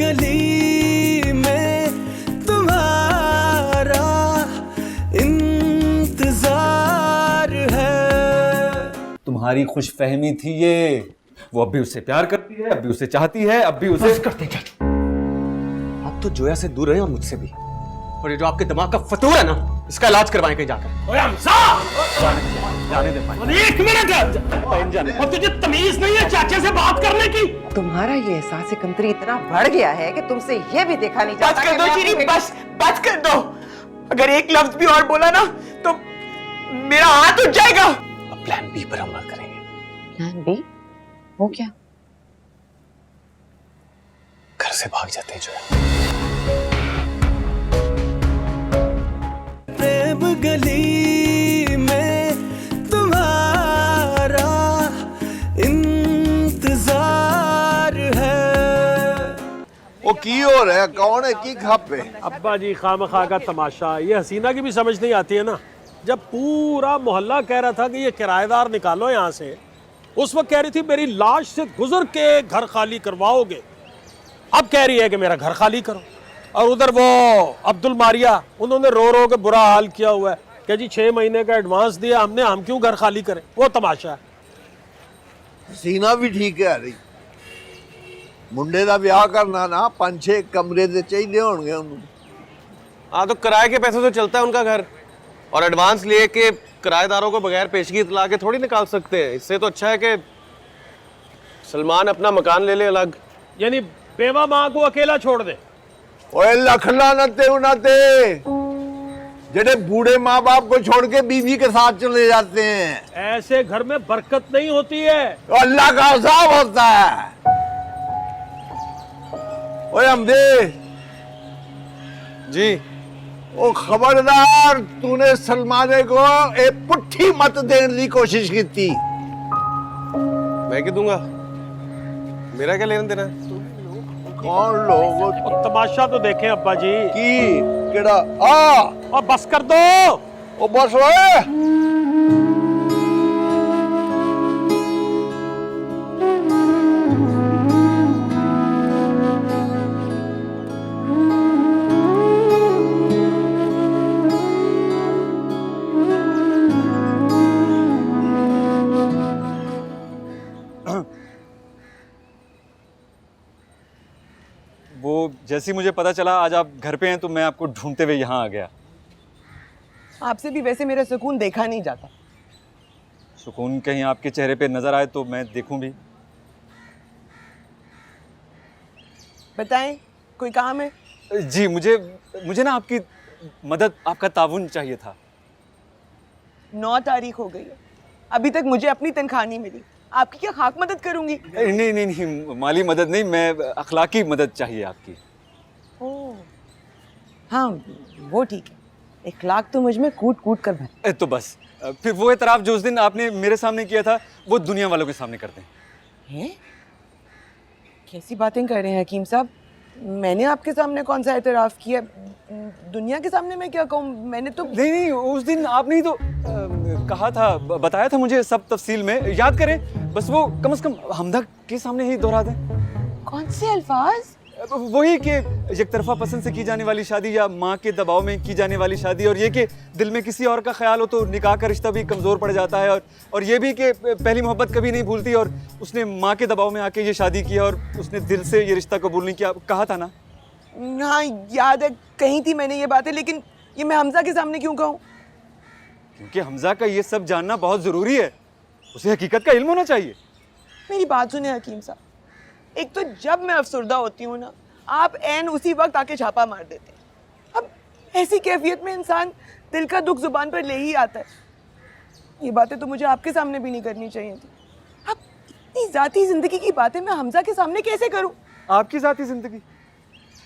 गली में तुम्हारा इंतजार है। तुम्हारी खुशफहमी थी ये, वो अब भी उससे प्यार करती है, अब भी उसे चाहती है, अब भी उसे करते क्या? आप तो जोया से दूर रहे और मुझसे भी। और ये जो आपके दिमाग का फतूर है ना, इसका इलाज करवाएं कहीं जाकर। जाने दे भाई। एक मिनट, और तुझे तमीज नहीं है चाचा से बात करने की? तुम्हारा ये एहसास कमतरी इतना बढ़ गया है कि तुमसे ये भी देखा नहीं जाता। बस कर दो शीरी, बस कर दो। अगर एक लफ्ज भी और बोला ना तो मेरा हाथ उठ जाएगा। अब प्लान बी पर अमल करेंगे। Plan B? वो क्या? घर से भाग जाते हैं जोया। प्रेम गली में तुम्हारा इंतजार है। वो की हो रहा है, कौन है की खापे? अब्बा जी खामखा का तमाशा, ये हसीना की भी समझ नहीं आती है ना। जब पूरा मोहल्ला कह रहा था कि ये किराएदार निकालो यहाँ से, उस वक्त कह रही थी मेरी लाश से गुजर के घर खाली करवाओगे। अब कह रही है कि मेरा घर खाली करो। और उधर वो अब्दुल मारिया, उन्होंने रो रो के बुरा हाल किया हुआ है कि जी 6 महीने का एडवांस दिया हमने, हम क्यों घर खाली करें। वो तमाशा है। सीना भी ठीक है रही। मुंडे का ब्याह करना ना 5-6 कमरे दे चाहिए होंगे उन्होंने। हाँ तो किराए के पैसे तो चलता है उनका घर, और एडवांस लिए के किराएदारों को बगैर पेशगी इतला के थोड़ी निकाल सकते हैं। इससे तो अच्छा है कि सलमान अपना मकान ले ले अलग। यानी बेवा माँ को अकेला छोड़ दे। ओए लखला नते उनाते जेडे बूढ़े माँ बाप को छोड़ के बीवी के साथ चले जाते हैं, ऐसे घर में बरकत नहीं होती है। तो अल्लाह का अज़ाब होता है। ओए हमदे जी, ओ खबरदार, तूने सलमाने को एक पुट्ठी मत देने की कोशिश की थी। मैं क्यों दूंगा? मेरा क्या लेना देना है? कौन लोग और तमाशा तो देखें अब्बा जी। की केड़ा और बस कर दो। ओ बस ओए। वो जैसे ही मुझे पता चला आज आप घर पे हैं तो मैं आपको ढूंढते हुए यहाँ आ गया। आपसे भी वैसे मेरा सुकून देखा नहीं जाता। सुकून कहीं आपके चेहरे पे नजर आए तो मैं देखूं भी। बताएं, कोई काम है? जी, मुझे ना आपकी मदद, आपका ताउन चाहिए था। 9 तारीख हो गई है, अभी तक मुझे अपनी तनख्वाह नहीं मिली। आपकी क्या खाक मदद करूंगी? नहीं, माली मदद नहीं, मैं अखलाकी मदद चाहिए आपकी। ओह हाँ, वो ठीक है। इखलाक तो मुझ में कूट कूट कर भर। तो बस फिर वो एतराफ़ जो उस दिन आपने मेरे सामने किया था वो दुनिया वालों के सामने करते हैं। कैसी बातें कर रहे हैं हकीम साहब? मैंने आपके सामने कौन सा एतराफ़ किया? दुनिया के सामने मैं क्या कहूँ? मैंने तो नहीं, उस दिन आपने ही तो कहा था, बताया था मुझे सब तफसील में। याद करें, बस वो कम से कम हमदा के सामने ही दोहरा दें। कौन से अल्फाज? वही कि एक तरफा पसंद से की जाने वाली शादी या माँ के दबाव में की जाने वाली शादी, और ये कि दिल में किसी और का ख्याल हो तो निकाह का रिश्ता भी कमज़ोर पड़ जाता है, और ये भी कि पहली मोहब्बत कभी नहीं भूलती, और उसने माँ के दबाव में आके ये शादी किया और उसने दिल से ये रिश्ता कबूल नहीं किया। कहा था ना? हाँ याद है, कही थी मैंने ये बातें, लेकिन ये मैं हमजा के सामने क्यों कहूँ? क्योंकि हमजा का ये सब जानना बहुत ज़रूरी है, उसे हकीकत का इल्म होना चाहिए। मेरी बात सुने हकीम साहब, एक तो जब मैं अफसरदा होती हूँ ना, आप ऐन उसी वक्त आके छापा मार देते हैं। अब ऐसी कैफियत में इंसान दिल का दुख जुबान पर ले ही आता है। ये बातें तो मुझे आपके सामने भी नहीं करनी चाहिए थी। अब इतनी ज़ाती ज़िंदगी की बातें मैं हमजा के सामने कैसे करूँ? आपकी ज़ाती ज़िंदगी?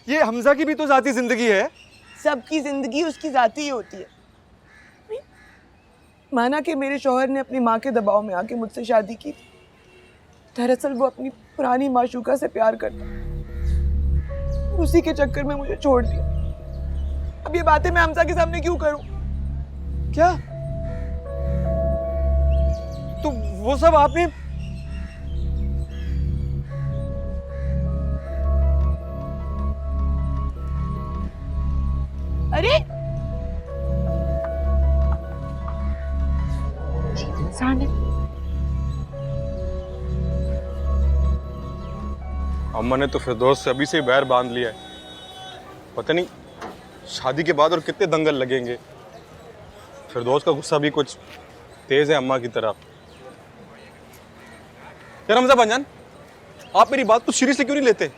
ये हमजा की भी तो ज़ाती ज़िंदगी है। सबकी ज़िंदगी उसकी ज़ाती ही होती है। माना कि मेरे शौहर ने अपनी माँ के दबाव में आके मुझसे शादी की, दरअसल वो अपनी पुरानी माशूका से प्यार करता, उसी के चक्कर में मुझे छोड़ दिया। अब ये बातें मैं हमजा के सामने क्यों करूं? क्या? तो वो सब आपने अरे इंसान है। अम्मा ने तो फिरदौस से अभी से ही बैर बांध लिया है। पता नहीं शादी के बाद और कितने दंगल लगेंगे। फिरदौस का गुस्सा भी कुछ तेज है अम्मा की तरह। यार हमजा भाईजान, आप मेरी बात कुछ सीरियसली क्यों नहीं लेते?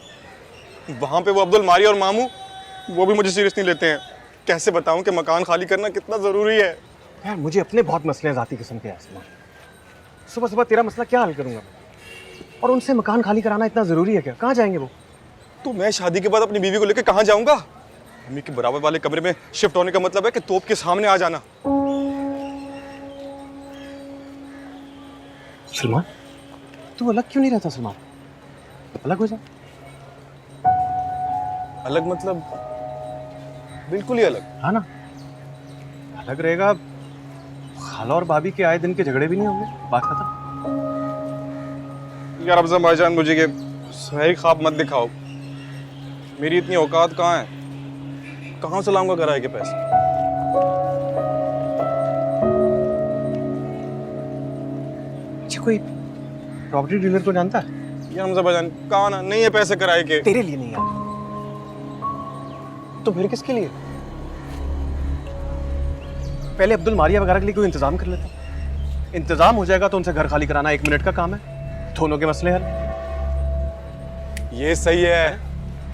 वहां पे वो अब्दुल मारी और मामू, वो भी मुझे सीरियस नहीं लेते हैं। कैसे बताऊं कि मकान खाली करना कितना जरूरी है? यार मुझे अपने बहुत मसले हैं जाती किस्म के आसमान। सुबह सुबह तेरा मसला क्या हल करूंगा? और उनसे मकान खाली कराना इतना जरूरी है क्या? कहाँ जाएंगे वो? तो मैं शादी के बाद अपनी बीवी को लेकर कहाँ जाऊंगा? मम्मी के बराबर वाले कमरे में शिफ्ट होने का मतलब है कि तोप के सामने आ जाना। सलमान, तू अलग क्यों नहीं रहता सलमान? अलग हो जा। अलग मतलब बिल्कुल ही अलग। हाँ ना, अलग रहेगा। खाला और भाभी के आए दिन के झगड़े भी नहीं होंगे। बात खत्म। यार अफजल भाईजान, मुझे ये सही ख्वाब मत दिखाओ। मेरी इतनी औकात कहाँ है? कहाँ से लाऊंगा किराए के पैसे? अच्छा, कोई प्रॉपर्टी डीलर को जानता है? यार हमजा भाईजान, कहाँ ना नहीं है पैसे किराए के। तेरे लिए नहीं यार, तो फिर किसके लिए? पहले अब्दुल मारिया वगैरह के लिए कोई इंतजाम कर लेता। इंतजाम हो जाएगा तो उनसे घर खाली कराना 1 मिनट का काम है। दोनों के मसले हल। ये सही है।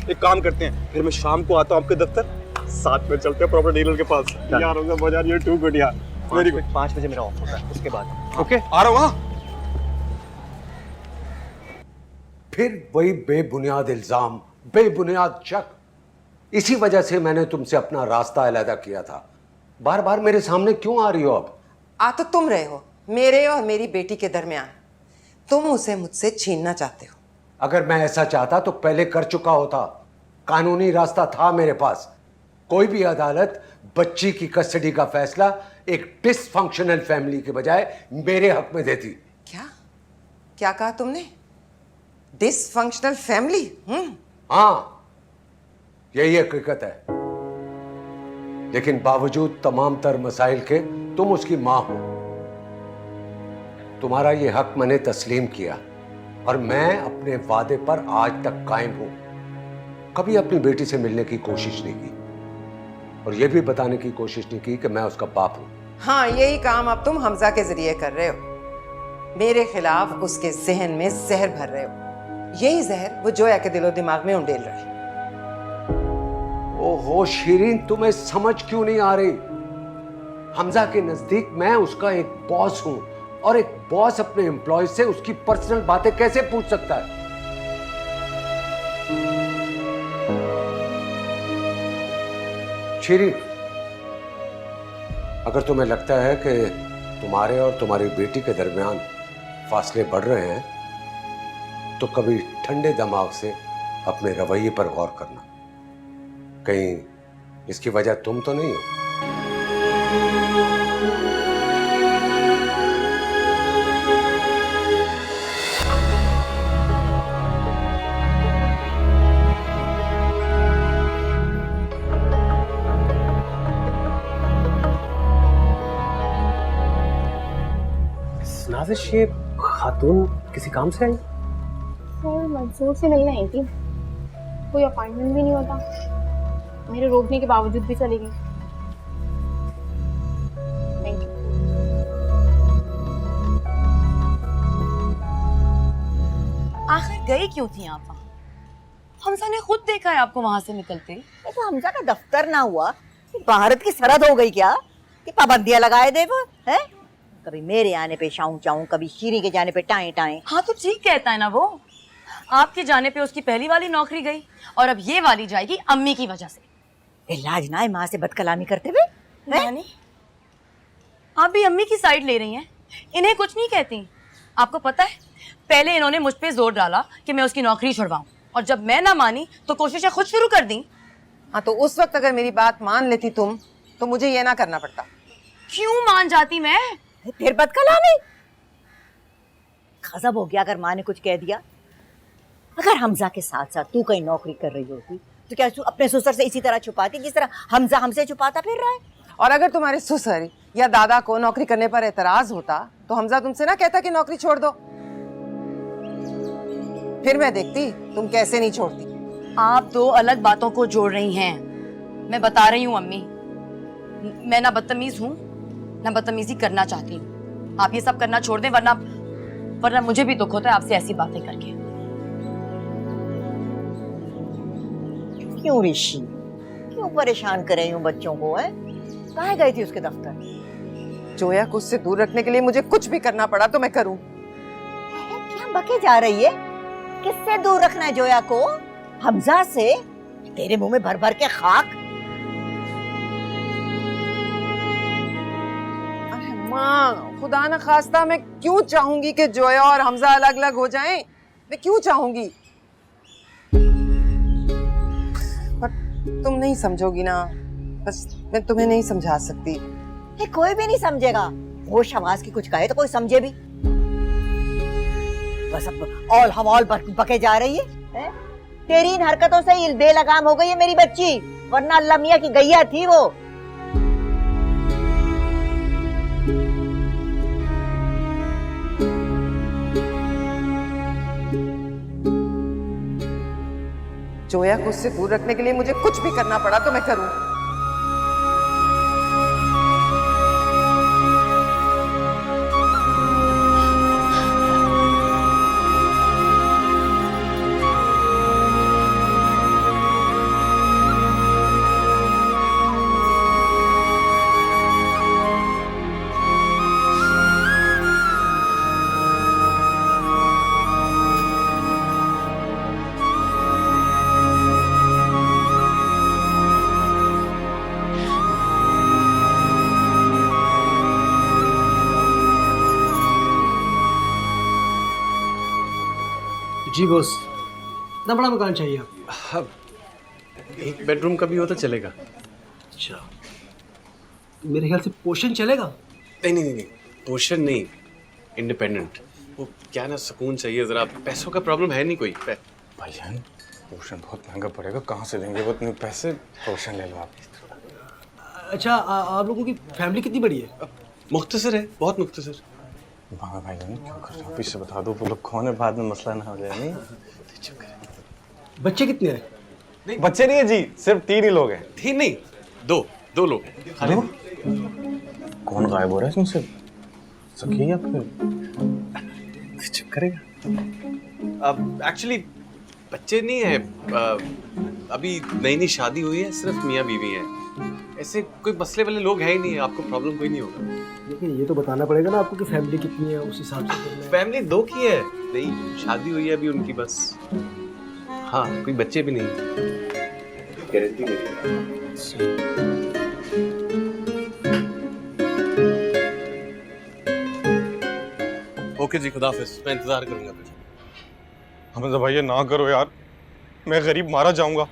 एक काम करते हैं, फिर मैं शाम को आता हूँ आपके दफ्तर, साथ में चलते हैं प्रॉपर्टी डीलर के पास। यार हमजा भाईजान, ये टू गुड यार। Very good. 5 बजे मेरा ऑफ होता है, उसके बाद ओके आ रहा हूँ। हाँ, फिर वही बेबुनियाद इल्जाम, बेबुनियाद शक। इसी वजह से मैंने तुमसे अपना रास्ता अलहदा किया था। बार बार मेरे सामने क्यों आ रही हो अब? आ तो तुम रहे हो मेरे और मेरी बेटी के दरमियान। तुम उसे मुझसे छीनना चाहते हो। अगर मैं ऐसा चाहता तो पहले कर चुका होता। कानूनी रास्ता था मेरे पास। कोई भी अदालत बच्ची की कस्टडी का फैसला एक डिसफंक्शनल फैमिली के बजाय मेरे हक में देती। क्या क्या कहा तुमने? Dysfunctional family? हाँ, यही हकीकत है। लेकिन बावजूद तमाम तर मसाइल के तुम उसकी मां हो। तुम्हारा ये हक मैंने तस्लीम किया और मैं अपने वादे पर आज तक कायम हूं। कभी अपनी बेटी से मिलने की कोशिश नहीं की और यह भी बताने की कोशिश नहीं की कि मैं उसका बाप हूं। हाँ, यही काम अब तुम हमजा के जरिए कर रहे हो। मेरे खिलाफ उसके जहन में जहर भर रहे हो। यही जहर वो जोया के दिलो दिमाग में उंडेल रहे। ओहो शीरीन, तुम्हें समझ क्यों नहीं आ रही? हमजा के नजदीक मैं उसका एक बॉस हूं और एक बॉस अपने एम्प्लॉय से उसकी पर्सनल बातें कैसे पूछ सकता है? शीरीन, अगर तुम्हें लगता है कि तुम्हारे और तुम्हारी बेटी के दरमियान फासले बढ़ रहे हैं तो कभी ठंडे दिमाग से अपने रवैये पर गौर करना। कहीं इसकी वजह तुम तो नहीं हो? नाज़िश, ये खातून किसी काम से आई? सर, मंसूर से मिलने आई थी। कोई अपॉइंटमेंट भी नहीं होता। मेरे रोकने के बावजूद भी चली गई। Thank you. आखिर गई क्यों थी आप वहाँ? हमजा ने खुद देखा है आपको वहाँ से निकलते। ये तो हमजा का दफ्तर ना हुआ, भारत की सरहद हो गई क्या कि पाबंदियां लगाए दे वो है? कभी मेरे आने पे शाऊं चाऊं, कभी शीरी के जाने पे टाएं टाएं। हाँ तो ठीक कहता है ना वो। आपके जाने पे उसकी पहली वाली नौकरी गई और अब ये वाली जाएगी अम्मी की वजह से। इलाज ना है माँ से बदकलामी करते हुए। नानी, आप भी अम्मी की साइड ले रही हैं। इन्हें कुछ नहीं कहती। आपको पता है, पहले इन्होंने मुझ पे जोर डाला कि मैं उसकी नौकरी छुड़वाऊं और जब मैं ना मानी तो कोशिशें खुद शुरू कर दी। हाँ, तो उस वक्त अगर मेरी बात मान लेती तुम तो मुझे ये ना करना पड़ता। क्यों मान जाती मैं? फिर बदकलामी। गजब हो गया अगर माँ ने कुछ कह दिया। अगर हमजा के साथ साथ तू कहीं नौकरी कर रही होती तो क्या तू अपने ससुर से इसी तरह छुपाती जिस तरह हमजा हमसे छुपाता फिर रहा है? और अगर तुम्हारे ससुर या दादा को नौकरी करने पर एतराज होता तो हमजा तुमसे ना कहता कि नौकरी छोड़ दो। फिर मैं देखती तुम कैसे नहीं छोड़ती। आप दो अलग बातों को जोड़ रही हैं। मैं बता रही हूँ अम्मी, मैं ना बदतमीज हूँ ना बदतमीजी करना चाहती हूँ। आप ये सब करना छोड़ दें, वरना मुझे भी दुख होता है आपसे ऐसी बातें करके। क्यों ऋषि, क्यों परेशान कर रही हूँ बच्चों को? है कहाँ गई थी उसके दफ्तर? जोया को उससे दूर रखने के लिए मुझे कुछ भी करना पड़ा तो मैं करूँ। क्या बके जा रही है? किससे दूर रखना है जोया को? हमजा से? तेरे मुंह में भर भर के खाक। अरे माँ, खुदा न खास्ता मैं क्यों चाहूंगी कि जोया और हमजा अलग अलग हो जाएं? मैं क्यों चाहूंगी? पर तुम नहीं समझोगी ना, बस मैं तुम्हें नहीं समझा सकती। कोई भी नहीं समझेगा। होश हवास की कुछ कहे तो कोई समझे भी। बस अब ऑल हम ऑल बके जा रही है? तेरी इन हरकतों से ही बेलगाम हो गई है मेरी बच्ची, वरना अल्लाह मियां की गैया थी वो। जोया को उससे दूर रखने के लिए मुझे कुछ भी करना पड़ा तो मैं करूं। जी बॉस, इतना बड़ा मकान चाहिए आपको? हाँ, एक बेडरूम का भी हो तो चलेगा। अच्छा, मेरे ख्याल से पोर्शन चलेगा? नहीं, पोर्शन नहीं, इंडिपेंडेंट। वो क्या ना, सुकून चाहिए जरा। पैसों का प्रॉब्लम है नहीं कोई। भाईजान पोर्शन बहुत महंगा पड़ेगा, कहाँ से देंगे वो इतने पैसे? पोर्शन ले लो आप। अच्छा, आप लोगों की फैमिली कितनी बड़ी है? मुख्तसर है, बहुत मुख्तसर। हाँ भाईजान क्यों कर रहे हो? पीछे बता दो, वो लोग कौन है, बाद में मसला ना हो जाए। नहीं बच्चे कितने हैं? नहीं बच्चे नहीं है जी, सिर्फ 3 ही लोग हैं। 3 नहीं, दो लोग हैं खाली। कौन गायब हो रहा है इसमें से? सखी या फिर चुप करेगा? अब एक्चुअली बच्चे नहीं है, अभी नई शादी हुई है, सिर्फ मियाँ बीवी है। ऐसे कोई मसले वाले लोग हैं ही नहीं, आपको प्रॉब्लम कोई नहीं होगा। लेकिन ये तो बताना पड़ेगा ना आपको कि फैमिली कितनी है, उस हिसाब से। फैमिली 2 की है, नई शादी हुई है अभी उनकी बस। हाँ, कोई बच्चे भी नहीं। गारंटी ओके जी, खुदा हाफिज़, मैं इंतजार करूंगा फिर। हमजा भाई ना करो यार, मैं गरीब मारा जाऊंगा।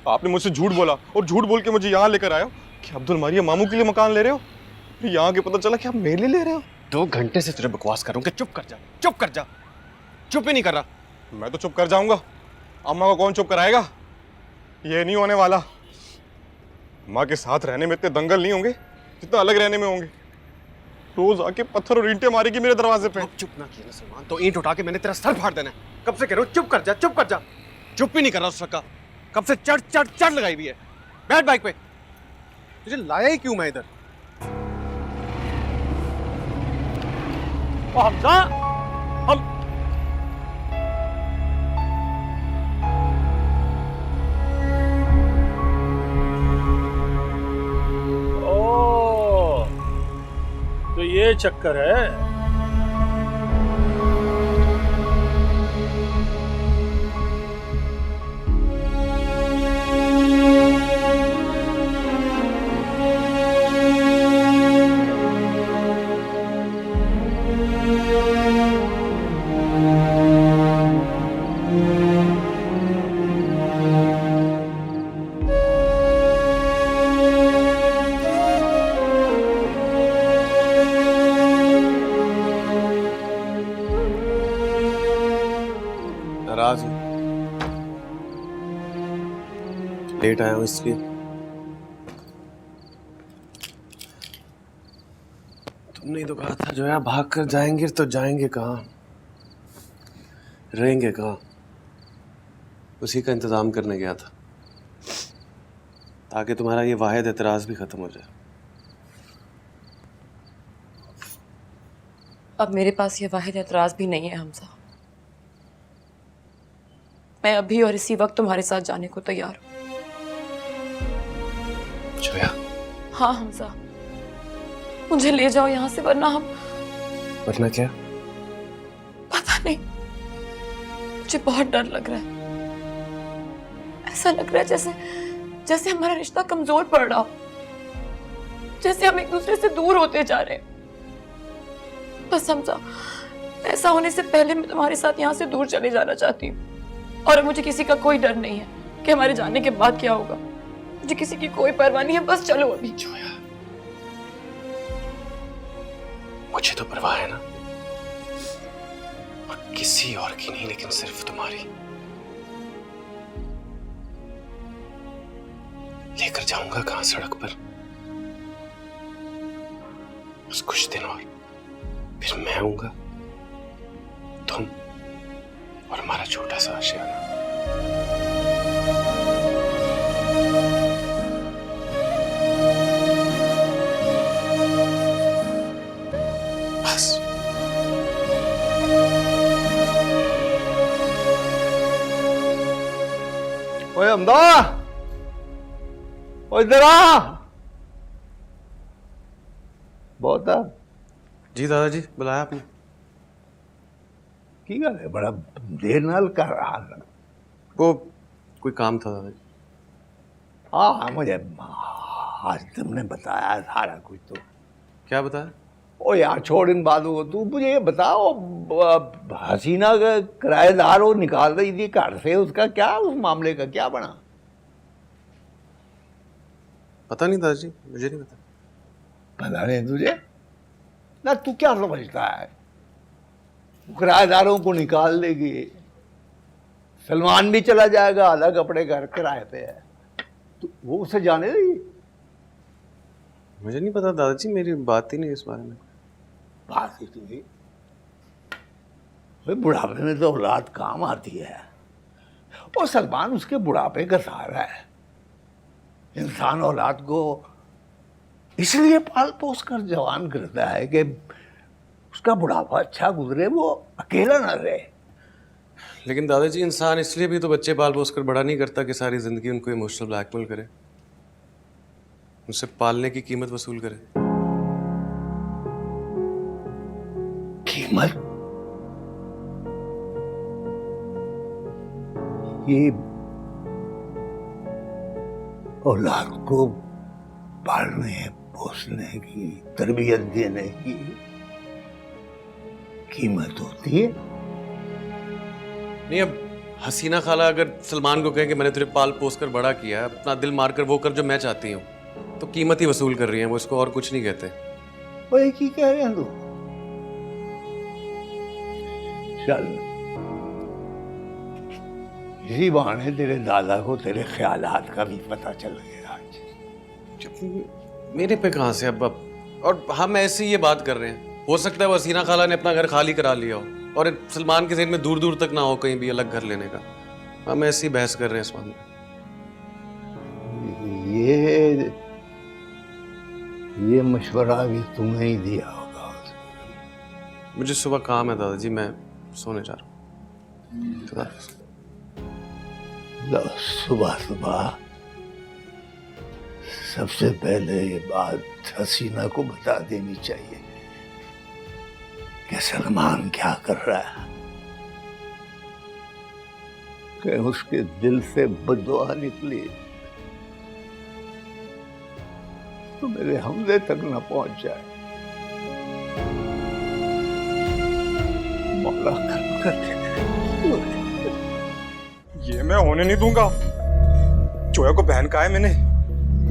आपने मुझसे झूठ बोला और झूठ बोल के मुझे यहाँ लेकर आए हो कि अब्दुल मारिया मामू के लिए मकान ले रहे हो। यहाँ के पता चला कि आप मेरे लिए ले रहे हो। 2 घंटे से तेरे बकवास कर रहा हूँ कि चुप कर जा, चुप कर जा। चुप ही नहीं कर रहा। मैं तो चुप कर जाऊंगा, अम्मा को कौन चुप कराएगा? ये नहीं होने वाला। माँ के साथ रहने में इतने दंगल नहीं होंगे जितना अलग रहने में होंगे। रोज आके पत्थर और ईंटें मारेगी मेरे दरवाजे पे। चुप ना किया ना सलमान, तो ईंट उठा के मैंने तेरा सर फाड़ देना है। कब से कह रहा हूँ चुप कर जा, चुप कर जा। चुप ही नहीं कर रहा उस का। कब से चढ़ लगाई हुई है। बैठ बाइक पे। तुझे लाया ही क्यों मैं इधर? हमजा, हम ओ, तो ये चक्कर है। लेट आया हूँ इसलिए। तुमने ही तो कहा था जो है भाग कर जाएंगे तो जाएंगे कहाँ, रहेंगे कहाँ। उसी का इंतजाम करने गया था ताकि तुम्हारा ये वाहिद एतराज भी खत्म हो जाए। अब मेरे पास ये वाहिद एतराज भी नहीं है हमजा। मैं अभी और इसी वक्त तुम्हारे साथ जाने को तैयार हूँ। जोया। हाँ हमजा, मुझे ले जाओ यहाँ से, वरना हम। वरना क्या? पता नहीं, मुझे बहुत डर लग रहा है। ऐसा लग रहा है जैसे हमारा रिश्ता कमजोर पड़ रहा हो, जैसे हम एक दूसरे से दूर होते जा रहे हैं। बस समझा, ऐसा होने से पहले मैं तुम्हारे साथ यहाँ से दूर चले जाना चाहती हूँ। और अब मुझे किसी का कोई डर नहीं है कि हमारे जाने के बाद क्या होगा। मुझे किसी की कोई परवाह नहीं है, बस चलो अभी। जोया, मुझे तो परवाह है ना, और किसी और की नहीं, लेकिन सिर्फ तुम्हारी। लेकर जाऊंगा कहां सड़क पर, बस कुछ दिन और, फिर मैं आऊंगा, तुम और हमारा छोटा सा आशियाना। बस। ओए हमदा, ओए इधर आ। बहुत जी दादाजी, बुलाया आपने? की गल है, बड़ा देर नाल कर रहा था। वो कोई काम था दादाजी। हाँ मुझे आज तुमने बताया सारा कुछ। तो क्या बताया? ओ यार छोड़ इन बातों को, तू मुझे ये बताओ, हसीना का किराएदार वो निकाल रही थी घर से, उसका क्या, उस मामले का क्या बना? पता नहीं दादाजी, मुझे नहीं पता। पता नहीं तुझे? ना तू क्या समझता है, किराएदारों को निकाल देगी, सलमान भी चला जाएगा, अलग अपने घर किराए पे है, तो वो उसे जाने देगी? मुझे नहीं पता दादाजी, मेरी बात ही नहीं इस बारे में। बात ही थी भाई, बुढ़ापे में तो औलाद काम आती है, और सलमान उसके बुढ़ापे का सहारा है। इंसान औलाद को इसलिए पाल पोस कर जवान करता है कि उसका बुढ़ापा अच्छा गुजरे, वो अकेला ना रहे। लेकिन दादाजी, इंसान इसलिए भी तो बच्चे पाल पोस कर बड़ा नहीं करता कि सारी जिंदगी उनको इमोशनल ब्लैकमेल करे, उनसे पालने की कीमत वसूल करे। कीमत? ये औलाद को पालने पोसने की, तरबियत देने की कीमत होती है? नहीं, अब हसीना खाला अगर सलमान को कहे कि मैंने तुझे पाल पोस कर बड़ा किया, अपना दिल मार कर वो कर जो मैं चाहती हूँ, तो कीमत ही वसूल कर रही है वो, इसको और कुछ नहीं कहते। वो एक ही कह रहे हैं तू। चल, इसी बहाने तेरे दादा को तेरे ख्यालात का भी पता चल गया आज। मेरे पे कहाँ से अब और हम ऐसे ही ये बात कर रहे हैं। हो सकता है वो हसीना खाला ने अपना घर खाली करा लिया हो और सलमान के ज़हन में दूर दूर तक ना हो कहीं भी अलग घर लेने का। हम ऐसे ही बहस कर रहे हैं इस मामले में। ये मशवरा भी तुमने ही दिया होगा। मुझे सुबह काम है दादाजी, मैं सोने जा रहा हूँ। सुबह सुबह सबसे पहले ये बात हसीना को बता देनी चाहिए कि सलमान क्या कर रहा है, कि उसके दिल से बददुआ निकली तो मेरे हमले तक न पहुंच जाए। मौला कर दे। ये मैं होने नहीं दूंगा। जोया को बहन कहा है मैंने,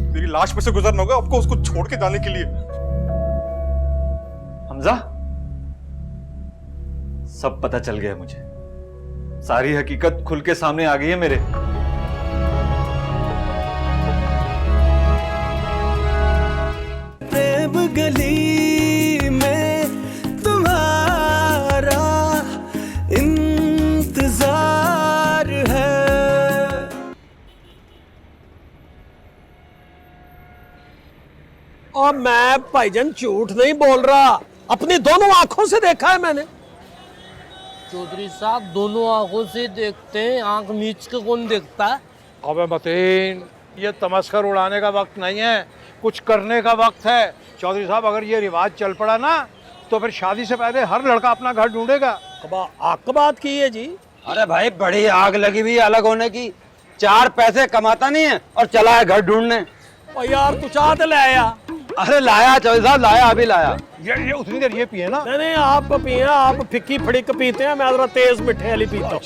मेरी लाश पे से गुजरना होगा आपको उसको छोड़ के जाने के लिए। हमजा, सब पता चल गया मुझे, सारी हकीकत खुल के सामने आ गई है मेरे। और मैं भाईजान झूठ नहीं बोल रहा, अपनी दोनों आंखों से देखा है मैंने। चौधरी साहब दोनों आंखों से देखते हैं, आंख मीच के कौन देखता है? अबे मतीन, ये तमस्कर उड़ाने का वक्त नहीं है, कुछ करने का वक्त है। चौधरी साहब अगर ये रिवाज चल पड़ा ना तो फिर शादी से पहले हर लड़का अपना घर ढूंढेगा। आग बात की है जी। अरे भाई बड़ी आग लगी हुई अलग होने की, 4 पैसे कमाता नहीं है और चला है घर ढूंढने। और यार तू चाह तो ले आया। अरे लाया चौधरी साहब, लाया, अभी लाया। ये उतनी देर ये पिए ना। नहीं आप पिए, आप फिक्की फड़िक पीते हैं, मैं जरा तेज मिठे वाली पीता हूँ।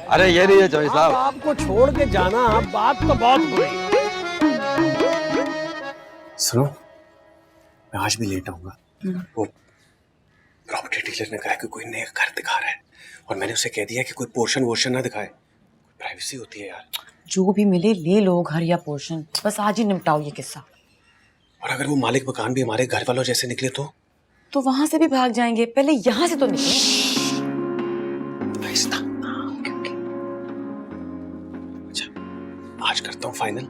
अरे ये नहीं है चौधरी साहब। आपको छोड़ के जाना बात तो बहुत बुरी। सुनो, मैं आज भी लेट आऊंगा। वो प्रॉपर्टी डीलर ने कहा कि कोई नया घर दिखा रहा है और मैंने उसे कह दिया कि कोई पोर्शन वोर्शन ना दिखाए, प्राइवेसी होती है यार। जो भी मिले ले लो, घर या पोर्शन, बस आज ही निपटाओ ये किस्सा। और अगर वो मालिक मकान भी हमारे घर वालों जैसे निकले तो वहां से भी भाग जाएंगे, पहले यहाँ से तो निकले। अच्छा आज करता हूँ फाइनल।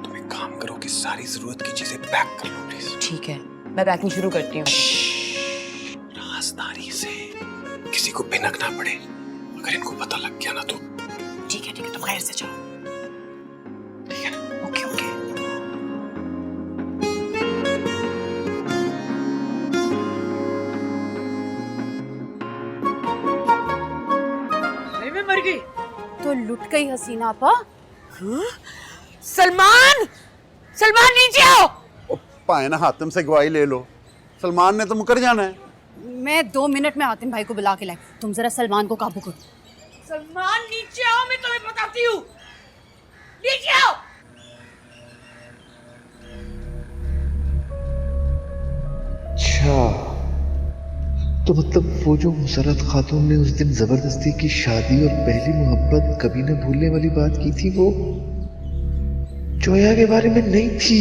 तुम एक काम करो कि सारी जरूरत की चीजें पैक कर लो प्लीज। ठीक है, मैं पैकिंग शुरू करती हूँ। राजदारी से, किसी को भिनक ना पड़े। अगर इनको पता लग गया ना तो ठीक है तुम खैर से जाओ। ठीक है ना? Okay okay. मैं मर गई तो लुट गई हसीना आपा। सलमान, सलमान नीचे आओ। पाए ना हातिम से गवाही ले लो, सलमान ने तो मुकर जाना है। मैं 2 मिनट में हातिम भाई को बुला के लाई, तुम जरा सलमान को काबू करो। सलमान नीचे आओ, मैं तुम्हें बताती हूँ। नीचे आओ। अच्छा तो मतलब वो जो मुसरत खातून ने उस दिन जबरदस्ती की शादी और पहली मोहब्बत कभी न भूलने वाली बात की थी, वो जोया के बारे में नहीं थी।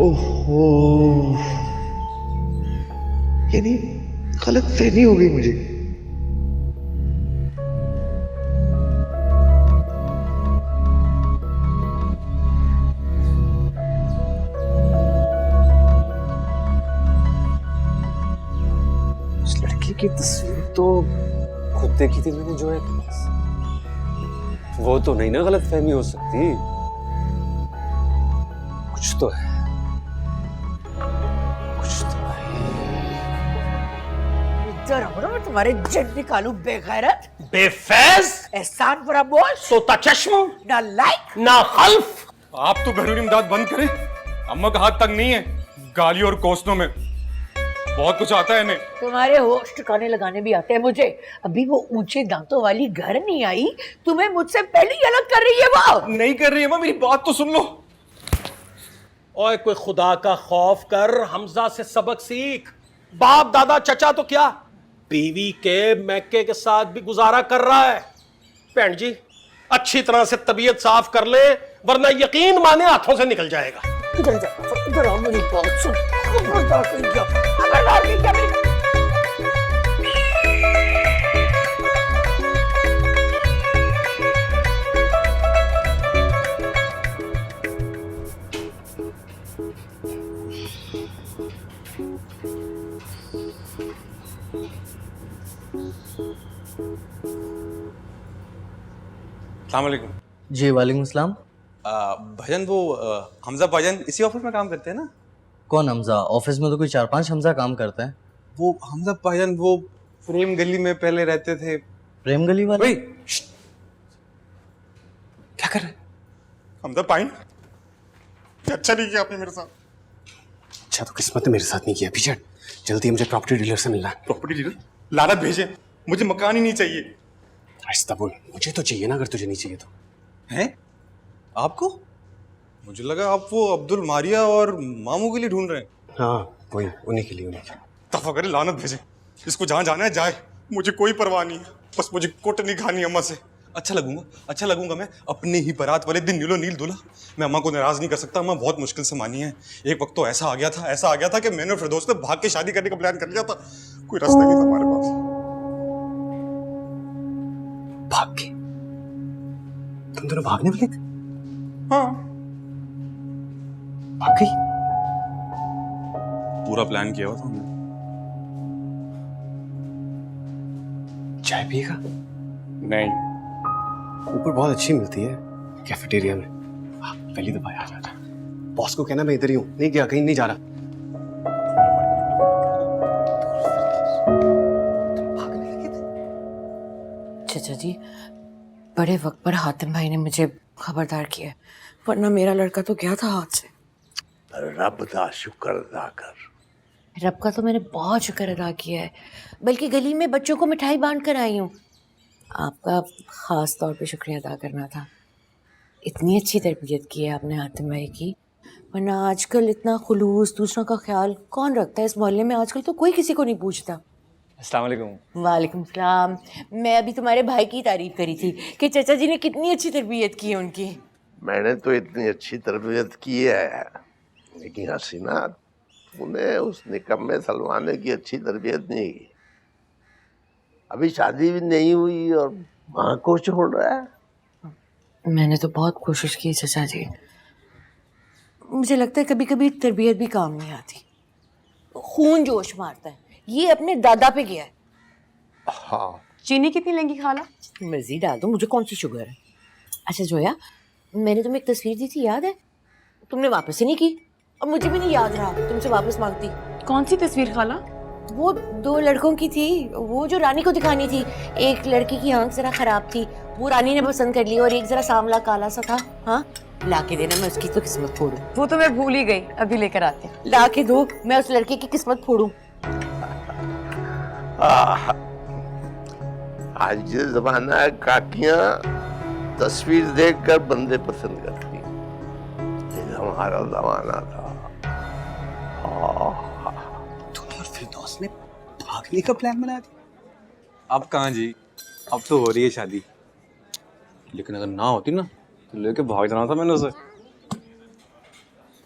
ओहो, यानी गलत फहमी हो गई मुझे। उस लड़की की तस्वीर तो खुद देखी थी मैंने जोया के पास। वो तो नहीं ना गलत फहमी हो सकती, कुछ तो है, कुछ तो है। इधर आओ, मैं तुम्हारे जड़ निकालूं बेगैरत, बेफैज, एहसान फरामोश, सोता चश्म, ना लाइक ना खल्फ। आप तो घरेलू इमदाद बंद करें, अम्मा का हाथ तंग नहीं है गाली और कोसनों में, बहुत कुछ आता है इन्हें। तुम्हारे होश ठिकाने लगाने भी आते हैं मुझे। अभी वो ऊंचे दांतों वाली घर नहीं आई, तुम्हें मुझसे पहले ही अलग कर रही है वो। नहीं कर रही है मां, मेरी बात तो सुन लो। ओए कोई खुदा का खौफ कर, हमजा से सबक सीख। बाप दादा चचा तो क्या, बीवी के मैके के साथ भी गुजारा कर रहा है। भैन जी अच्छी तरह से तबीयत साफ कर ले, वरना यकीन माने हाथों से निकल जाएगा। इधर जा, इधर आओ, मेरी बात सुन। खबरदार नहीं क्या, खबरदार नहीं क्या मेरी। अस्सलाम वालेकुम। जी वालेकुम सलाम। भाईजान वो हमजा भाईजान इसी ऑफिस में काम करते हैं ना? कौन हमजा? ऑफिस में तो कोई 4-5 हमजा काम करते हैं। वो हमजा भाईजान वो प्रेम गली में पहले रहते थे। प्रेम गली वाले? क्या कर रहे? हमजा पाइन, अच्छा नहीं किया आपने मेरे साथ। अच्छा तो किस्मत ने मेरे साथ नहीं किया। पीछे जल्दी मुझे प्रॉपर्टी डीलर से मिलना है। प्रॉपर्टी डीलर लानत भेजे, मुझे मकान ही नहीं चाहिए। आहिस्ता बोल, मुझे तो चाहिए ना, अगर तुझे नहीं चाहिए तो। हैं? आपको? मुझे लगा आप वो अब्दुल मारिया और मामू के लिए ढूंढ रहे हैं। हाँ वही, उन्हीं के लिए, उन्हीं के लिए। दफा करे, लानत भेजे, इसको जहाँ जाना है जाए, मुझे कोई परवाह नहीं है। बस मुझे कुट नहीं खानी अम्मा से। अच्छा लगूंगा मैं अपने ही बारात वाले दिन नीलो नील दूल्हा। मैं अम्मा को नाराज नहीं कर सकता, अम्मा बहुत मुश्किल से मानी है। एक वक्त तो ऐसा आ गया था कि मैंने और फिरदौस ने भाग के शादी करने का प्लान कर लिया था, कोई रास्ता नहीं था हमारे पास। भाग के? तुम दोनों भागने वाले थे? हाँ, वाकई पूरा प्लान किया हुआ था हमने। चाय पिएगा? नहीं, ऊपर बहुत अच्छी मिलती है कैफेटेरिया में। पहली दफा आ जाता। बॉस को कहना मैं इधर ही हूँ, नहीं गया, कहीं नहीं जा रहा। चाचा जी, बड़े वक्त पर हातिम भाई ने मुझे खबरदार किया, वरना मेरा लड़का तो गया था हाथ से। रब का शुक्र अदा कर। रब का तो मैंने बहुत शुक्र अदा किया है, बल्कि गली में बच्चों को मिठाई बांट कर आई हूँ। आपका ख़ास तौर पे शुक्रिया अदा करना था। इतनी अच्छी तरबियत की है आपने हातिम भाई की, वरना आजकल इतना खुलूस, दूसरों का ख्याल कौन रखता है इस मोहल्ले में? आजकल तो कोई किसी को नहीं पूछता। अस्सलाम वालेकुम। वालेकुम सलाम। मैं अभी तुम्हारे भाई की तारीफ करी थी कि चाचा जी ने कितनी अच्छी तरबियत की है उनकी। मैंने तो इतनी अच्छी तरबियत की है, लेकिन हसीना तूने उस निकम्मे सलमान की अच्छी तरबियत नहीं की। अभी शादी भी नहीं हुई और माँ को छोड़ रहा है। मैंने तो बहुत कोशिश की चाचा जी। मुझे लगता है कभी कभी तरबियत भी काम नहीं आती, खून जोश मारता है। ये अपने दादा पे गया है। हाँ। चीनी कितनी लेंगी खाला? मर्जी डाल दो, मुझे कौन सी शुगर है। अच्छा जोया, मैंने तुम्हें एक तस्वीर दी थी, याद है? तुमने वापस ही नहीं की और मुझे भी नहीं याद रहा तुमसे वापस मांगती। कौन सी तस्वीर खाला? वो 2 लड़कों की थी, वो जो रानी को दिखानी थी। एक लड़की की आंख जरा खराब थी, वो रानी ने पसंद कर ली, और एक जरा सांवला काला सा था। हाँ, ला के देना, मैं उसकी तो किस्मत फोड़ूं। वो तो मैं भूल ही गई, अभी लेकर आती हूँ। ला के दो, मैं उस लड़के की किस्मत फोड़ूं। आज ये जमाना है, काकियां तस्वीर देखकर बंदे पसंद करती। ये हमारा जमाना था। तूने और फिरदौस ने भागने का प्लान बना दिया। अब कहाँ जी, अब तो हो रही है शादी। लेकिन अगर ना होती ना तो लेके भाग जाना था मैंने उसे।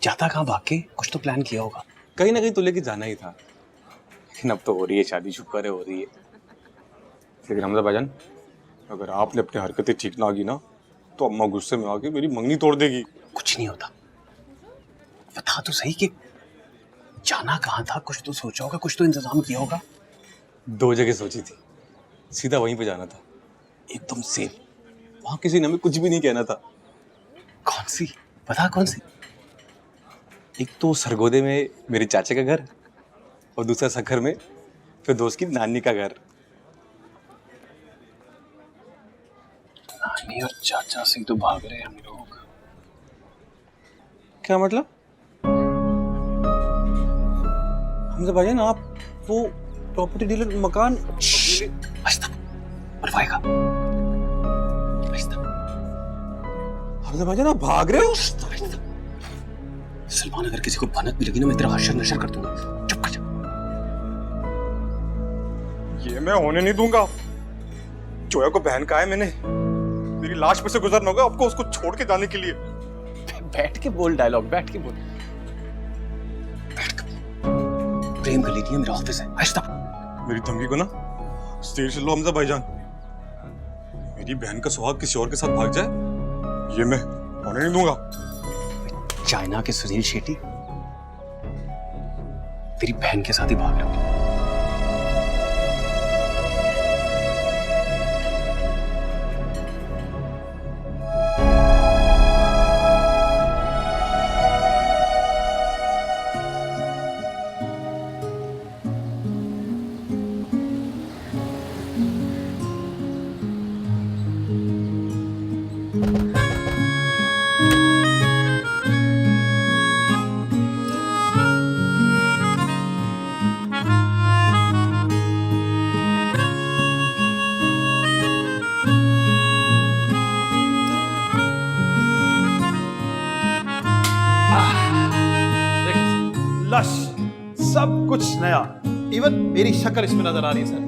जाता कहाँ भाग के? कुछ तो प्लान किया होगा। कहीं ना कहीं तो लेके जाना ही था, लेकिन अब तो हो रही है शादी, शुक्र है हो रही है। लेकिन हमजा भाईजान, अगर आपने अपनी हरकतें ठीक ना की ना तो अम्मा गुस्से में आके मेरी मंगनी तोड़ देगी। कुछ नहीं होता, बता तो सही कि जाना कहाँ था? कुछ तो सोचा होगा, कुछ तो इंतजाम किया होगा। 2 जगह सोची थी, सीधा वहीं पे जाना था, एकदम सेफ। वहां किसी ने हमें कुछ भी नहीं कहना था। कौन सी? बता कौन सी? एक तो सरगोदे में मेरे चाचे का घर, और दूसरा सखर में फिर दोस्त की नानी का घर। नानी और चाचा से तो भाग रहे हम लोग। क्या मतलब? हमजा भाईजान, आप वो प्रॉपर्टी डीलर मकान मरवाएगा। हमजा भाईजान, आप भाग रहे हो? सलमान, अगर किसी को भनक भी लगी ना, मैं तेरा हशर नशर कर दूंगा। चुप कर जा। ये मैं होने नहीं दूंगा। जोया को बहन कहा है मैंने, मेरी लाश पे से गुजरना होगा आपको उसको छोड़ के जाने के लिए। बैठ के बोल डायलॉग, बैठ के बोल। बैठ के बोल। प्रेम गली नहीं है, मेरा ऑफिस है। मेरी धमकी को ना स्टेज से लो हमजा भाईजान। मेरी बहन का सुहाग किसी और के साथ भाग जाए, ये मैं होने नहीं दूंगा। चाइना के सुनील शेट्टी तेरी बहन के साथ ही भाग रहे हो। लश, सब कुछ नया। इवन मेरी शक्ल इसमें नजर आ रही है सर।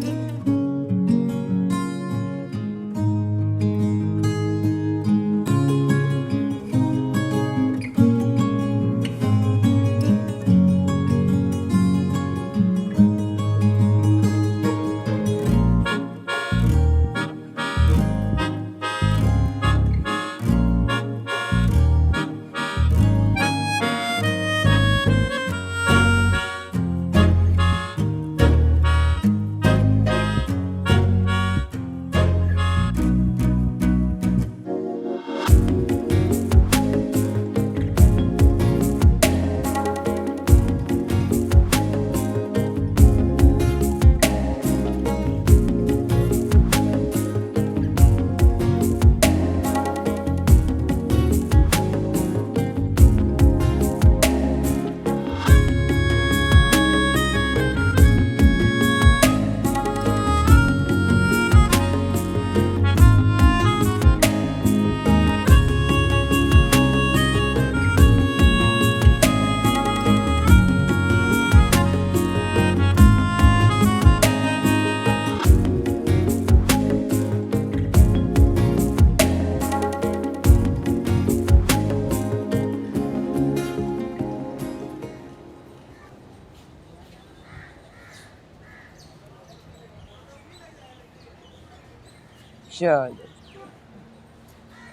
चलो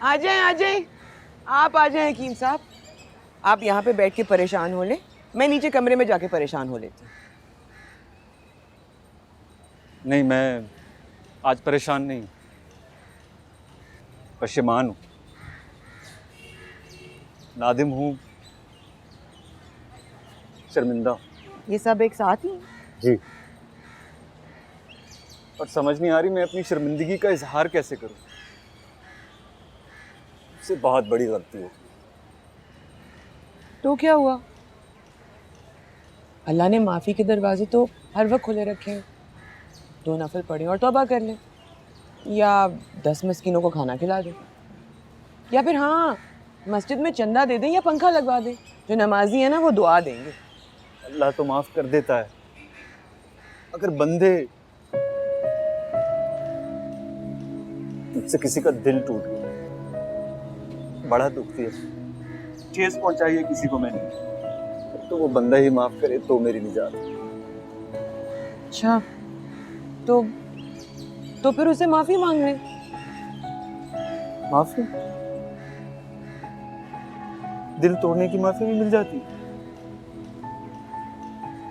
आ जाए आप आ जाए हकीम साहब। आप यहाँ पे बैठ के परेशान हो ले, मैं नीचे कमरे में जाके परेशान हो लेती हूँ। नहीं, मैं आज परेशान नहीं, पशेमान हूँ, नादिम हूँ, शर्मिंदा हूँ। ये सब एक साथ ही? जी। और समझ नहीं आ रही मैं अपनी शर्मिंदगी का इजहार कैसे करूं। इससे बहुत बड़ी गलती हो। तो क्या हुआ? अल्लाह ने माफ़ी के दरवाजे तो हर वक्त खुले रखे हैं। 2 नफल पढ़े और तौबा कर ले, या 10 मिस्किनों को खाना खिला दे, या फिर हाँ मस्जिद में चंदा दे दें या पंखा लगवा दें। जो नमाजी है ना वो दुआ देंगे। अल्लाह तो माफ कर देता है, अगर बंदे मुझसे किसी का दिल टूट गया, बड़ा दुखती है, ठेस पहुंचाई है किसी को मैंने, तो वो बंदा ही माफ करे तो मेरी निजात। अच्छा, तो फिर उसे माफी मांग ले। माफी? दिल तोड़ने की माफी भी मिल जाती है,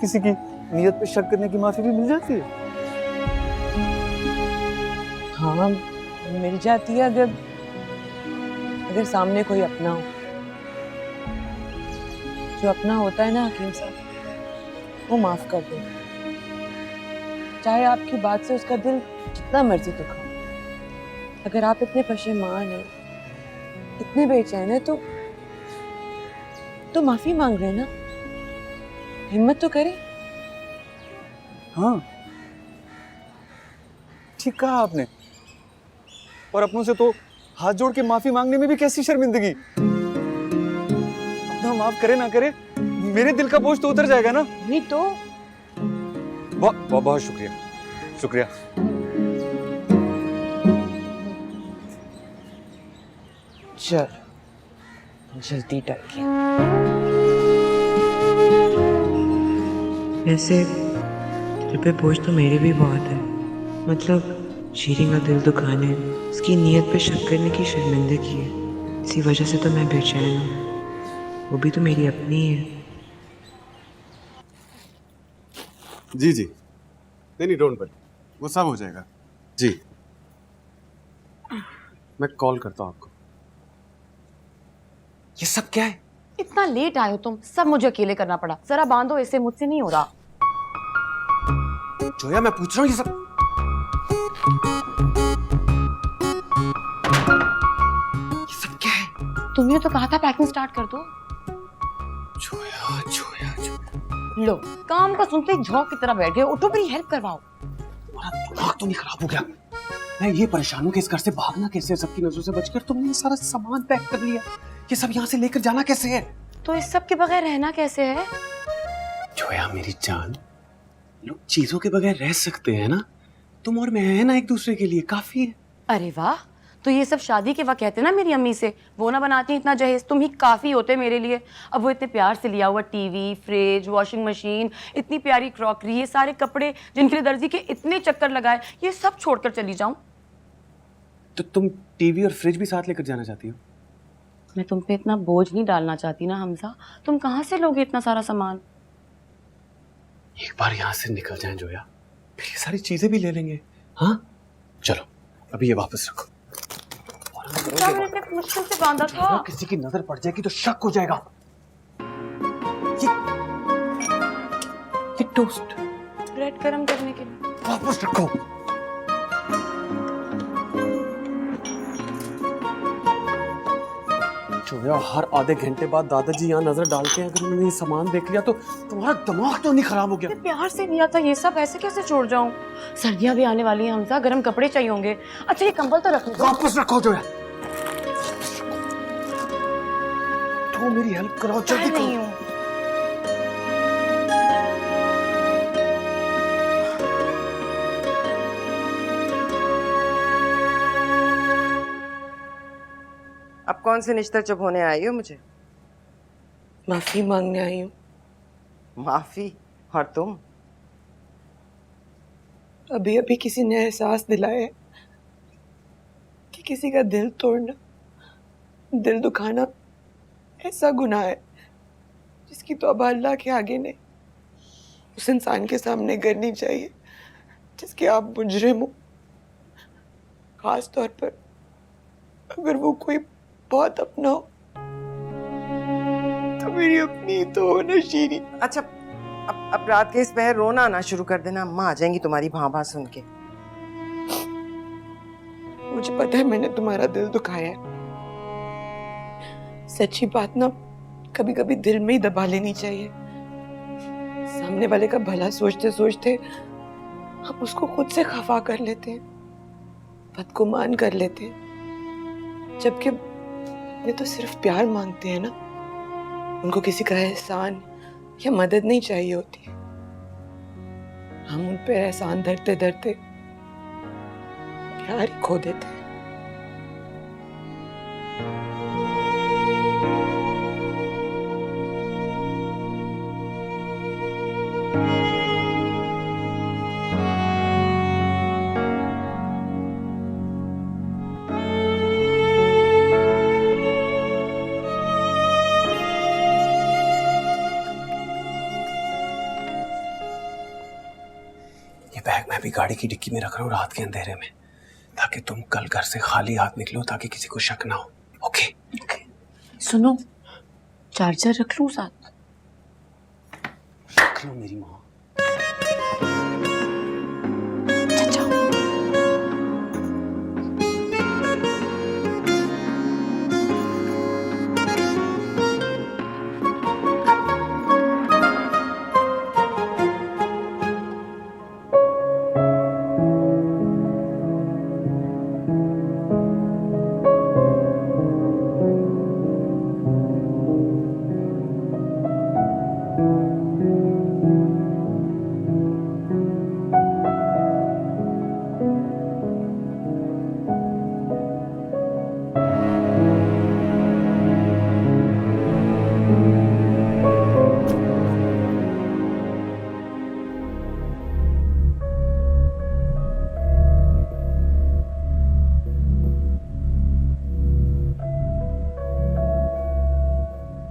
किसी की नीयत पे शक करने की माफी भी मिल जाती है। हाँ मिल जाती है, अगर सामने कोई अपना हो। जो अपना होता है ना हकीम साहब, वो माफ कर दे, चाहे आपकी बात से उसका दिल जितना मर्जी दुखा। अगर आप इतने पशेमान हैं, इतने बेचैन हैं, तो माफी मांग रहे हैं ना, हिम्मत तो करें। हाँ ठीक कहा आपने, और अपनों से तो हाथ जोड़ के माफी मांगने में भी कैसी शर्मिंदगी। अपना माफ करे ना करे, मेरे दिल का बोझ तो उतर जाएगा ना। नहीं तो बहुत शुक्रिया, शुक्रिया। चल जल्दी टल गया। वैसे दिल पे बोझ तो मेरे भी बहुत है, मतलब शीरीन का दिल दुखाने, उसकी नीयत पे शक करने की शर्मिंदगी है, इसी वजह से तो मैं बेचैन हूँ। वो भी तो मेरी अपनी है। जी जी, नहीं डोंट वरी, वो सब हो जाएगा। जी मैं कॉल करता हूँ आपको। ये सब क्या है? इतना लेट आए हो तुम, सब मुझे अकेले करना पड़ा। जरा बांधो इसे, मुझसे नहीं हो रहा। जोया मैं पूछ रहा हूँ ये सब क्या है? तुमने तो कहा था पैकिंग स्टार्ट कर दो। जोया जोया जोया, लो काम का सुनते ही झोंक की तरह बैठ गए। उठो मेरी हेल्प करवाओ। तुम्हारा दिमाग तो नहीं खराब हो गया? मैं ये परेशान हूँ कि इस घर से भागना कैसे है सबकी नजरों से बचकर। तुमने ये सारा सामान पैक कर लिया, ये सब यहाँ से लेकर जाना कैसे है? तो इस सब के बगैर रहना कैसे है? जोया मेरी जान, लोग चीजों के बगैर रह सकते हैं ना, तुम और मैं है ना एक दूसरे के लिए, काफी है। अरे वाह, तो ये सब शादी के वक्त कहते ना मेरी अम्मी से, वो ना बनाती इतना जहेज, तुम ही काफी होते मेरे लिए। अब वो इतने प्यार से लिया हुआ टीवी, फ्रिज, वॉशिंग मशीन, इतनी प्यारी क्रॉकरी, ये सारे कपड़े जिनके लिए दर्जी के इतने चक्कर लगाए, ये सब छोड़कर चली जाऊं? तो तुम टीवी और फ्रिज भी साथ लेकर जाना चाहती हो? मैं तुम पे इतना बोझ नहीं डालना चाहती ना हमजा। तुम कहाँ से लोगे इतना सारा सामान? एक बार यहाँ से निकल जाएं जोया, फिर ये सारी चीजें भी ले लेंगे। हाँ चलो अभी ये वापस रखो। मैंने मुश्किल से बांधा था। किसी की नजर पड़ जाएगी तो शक हो जाएगा। ये टोस्ट ब्रेड गरम करने के लिए वापस रखो। जोया हर आधे घंटे बाद दादाजी यहाँ नजर डालते हैं, अगर उन्होंने ये सामान देख लिया तो तुम्हारा दिमाग तो नहीं खराब हो गया? प्यार से लिया था ये सब, ऐसे कैसे छोड़ जाऊं? सर्दियां भी आने वाली हैं हमजा, गर्म कपड़े चाहिए होंगे। अच्छा ये कंबल तो रख लो। वापस रखो जोया। तो मेरी हेल्प कराओ जल्दी करो। अब कौन से निश्तर चुप होने आई हो मुझे? माफी मांगने आई हूँ। माफी? और तुम? अभी अभी किसी ने एहसास दिलाया किसी का दिल तोड़ना, दिल दुखाना ऐसा गुनाह है जिसकी तौबा अल्लाह के आगे नहीं, उस इंसान के सामने करनी चाहिए जिसके आप मुजरिम हो। खास तौर पर अगर वो कोई बहुत अपना हो, तो मेरी अपनी तो हो ना शीरी। अच्छा, अब रात के इस पहर रोना आना शुरू कर देना, अम्मा आ जाएंगी तुम्हारी भां सुन के। मुझे पता है मैंने तुम्हारा दिल दुखाया है। सच्ची बात ना कभी कभी दिल में ही दबा लेनी चाहिए। सामने वाले का भला सोचते सोचते हम उसको खुद से खफा कर लेते हैं, बदगुमान कर लेते हैं, जबकि ये तो सिर्फ प्यार मांगते हैं ना। उनको किसी का एहसान या मदद नहीं चाहिए होती। हम उन पे एहसान धरते धरते प्यार ही खो देते हैं। ये बैग मैं भी गाड़ी की डिक्की में रख रहा हूँ रात के अंधेरे में, ताकि तुम कल घर से खाली हाथ निकलो, ताकि किसी को शक ना हो। ओके? सुनो, चार्जर रख लूं साथ? रख लो मेरी माँ।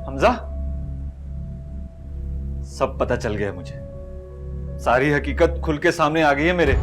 हमजा, सब पता चल गया मुझे। सारी हकीकत खुल के सामने आ गई है मेरे।